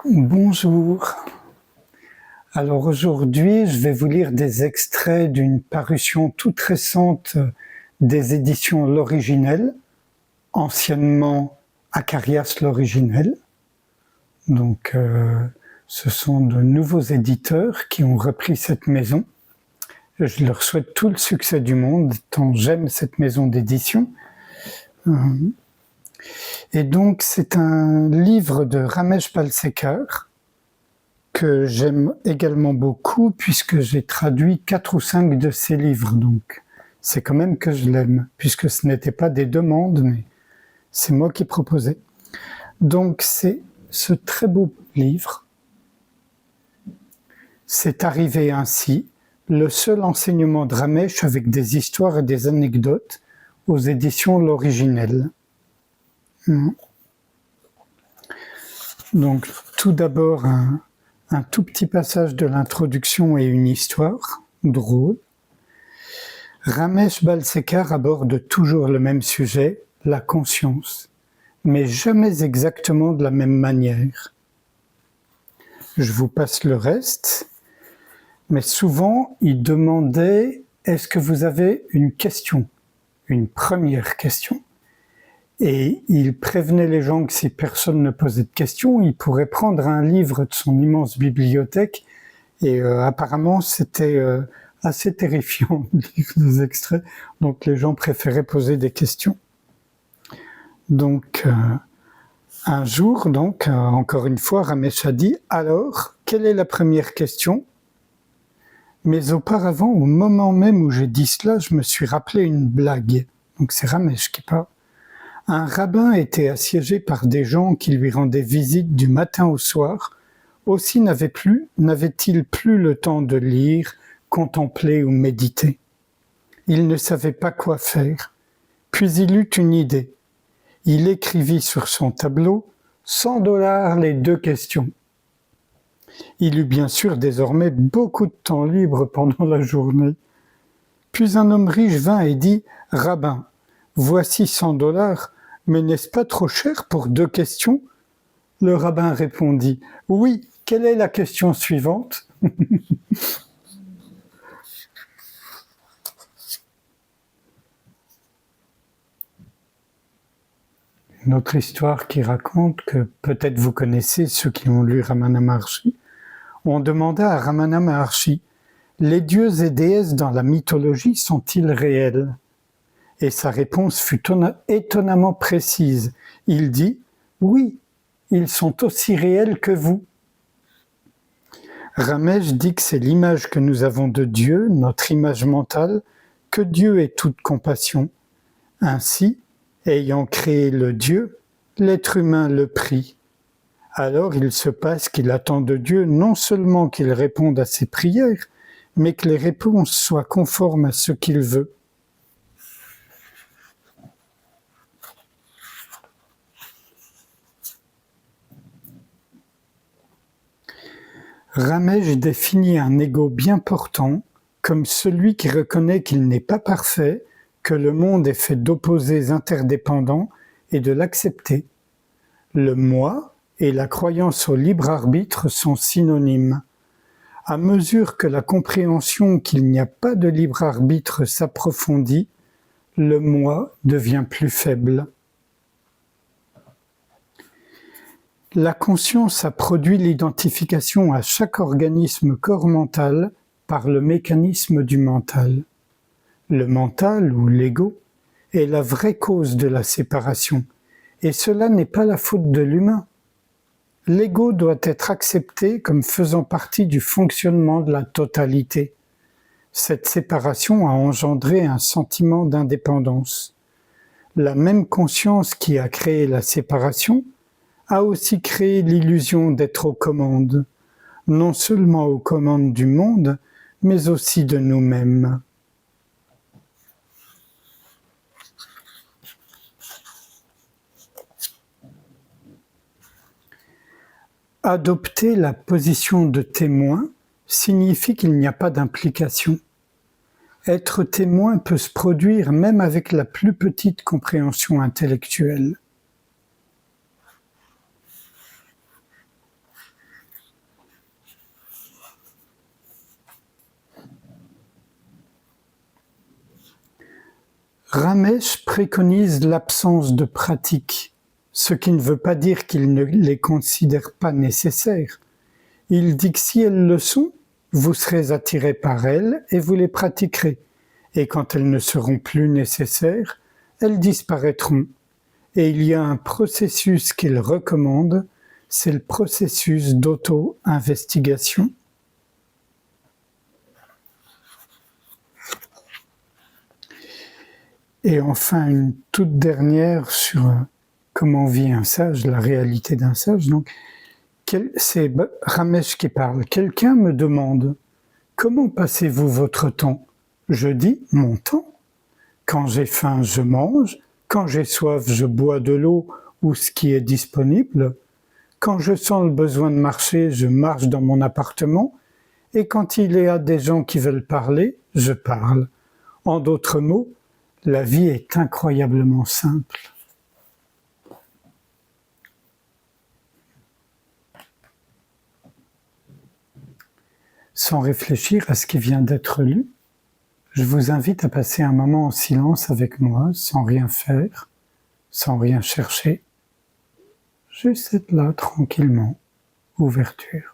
Bonjour. Alors aujourd'hui, je vais vous lire des extraits d'une parution toute récente des éditions L'Originel, anciennement Acarias L'Originel. Donc ce sont de nouveaux éditeurs qui ont repris cette maison. Je leur souhaite tout le succès du monde, tant j'aime cette maison d'édition. Et donc c'est un livre de Ramesh Balsekar que j'aime également beaucoup puisque j'ai traduit 4 ou 5 de ses livres. Donc c'est quand même que je l'aime, puisque ce n'étaient pas des demandes, mais c'est moi qui proposais. Donc c'est ce très beau livre. C'est arrivé ainsi, le seul enseignement de Ramesh avec des histoires et des anecdotes aux éditions L'Originel. Donc tout d'abord un tout petit passage de l'introduction et une histoire drôle. Ramesh Balsekar aborde toujours le même sujet, la conscience, mais jamais exactement de la même manière. Je vous passe le reste, mais souvent il demandait « Est-ce que vous avez une question ?» Une première question. Et il prévenait les gens que si personne ne posait de questions, il pourrait prendre un livre de son immense bibliothèque. Et apparemment, c'était assez terrifiant de lire des extraits. Donc les gens préféraient poser des questions. Donc un jour, encore une fois, Ramesh a dit « Alors, quelle est la première question ?» Mais auparavant, au moment même où j'ai dit cela, je me suis rappelé une blague. Donc c'est Ramesh qui parle. Un rabbin était assiégé par des gens qui lui rendaient visite du matin au soir. Aussi n'avait-il plus le temps de lire, contempler ou méditer. Il ne savait pas quoi faire. Puis il eut une idée. Il écrivit sur son tableau « $100 les 2 questions ». Il eut bien sûr désormais beaucoup de temps libre pendant la journée. Puis un homme riche vint et dit « Rabbin, voici $100, mais n'est-ce pas trop cher pour 2 questions ?» Le rabbin répondit « Oui, quelle est la question suivante ?» Une autre histoire qui raconte que peut-être vous connaissez ceux qui ont lu Ramana Maharshi. On demanda à Ramana Maharshi « Les dieux et déesses dans la mythologie sont-ils réels ?» Et sa réponse fut étonnamment précise. Il dit « Oui, ils sont aussi réels que vous. » Ramesh dit que c'est l'image que nous avons de Dieu, notre image mentale, que Dieu est toute compassion. Ainsi, ayant créé le Dieu, l'être humain le prie. Alors il se passe qu'il attend de Dieu non seulement qu'il réponde à ses prières, mais que les réponses soient conformes à ce qu'il veut. Ramesh définit un ego bien portant comme celui qui reconnaît qu'il n'est pas parfait, que le monde est fait d'opposés interdépendants et de l'accepter. Le moi et la croyance au libre arbitre sont synonymes. À mesure que la compréhension qu'il n'y a pas de libre arbitre s'approfondit, le moi devient plus faible. La conscience a produit l'identification à chaque organisme corps mental par le mécanisme du mental. Le mental, ou l'ego, est la vraie cause de la séparation, et cela n'est pas la faute de l'humain. L'ego doit être accepté comme faisant partie du fonctionnement de la totalité. Cette séparation a engendré un sentiment d'indépendance. La même conscience qui a créé la séparation a aussi créé l'illusion d'être aux commandes, non seulement aux commandes du monde, mais aussi de nous-mêmes. Adopter la position de témoin signifie qu'il n'y a pas d'implication. Être témoin peut se produire même avec la plus petite compréhension intellectuelle. Ramesh préconise l'absence de pratique, ce qui ne veut pas dire qu'il ne les considère pas nécessaires. Il dit que si elles le sont, vous serez attiré par elles et vous les pratiquerez. Et quand elles ne seront plus nécessaires, elles disparaîtront. Et il y a un processus qu'il recommande, c'est le processus d'auto-investigation. Et enfin, une toute dernière sur comment vit un sage, la réalité d'un sage. Donc, c'est Ramesh qui parle. Quelqu'un me demande « Comment passez-vous votre temps ?» Je dis « Mon temps. Quand j'ai faim, je mange. Quand j'ai soif, je bois de l'eau ou ce qui est disponible. Quand je sens le besoin de marcher, je marche dans mon appartement. Et quand il y a des gens qui veulent parler, je parle. En d'autres mots, la vie est incroyablement simple. » Sans réfléchir à ce qui vient d'être lu, je vous invite à passer un moment en silence avec moi, sans rien faire, sans rien chercher, juste être là tranquillement, ouverture.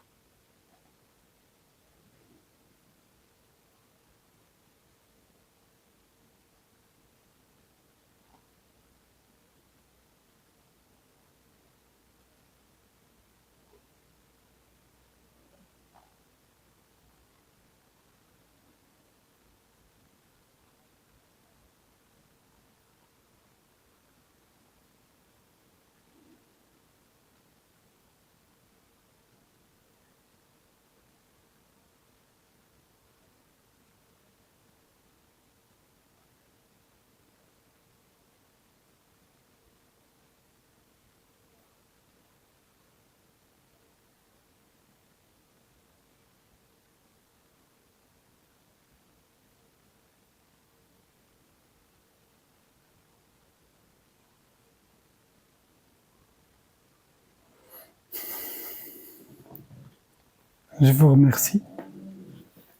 Je vous remercie.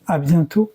À bientôt.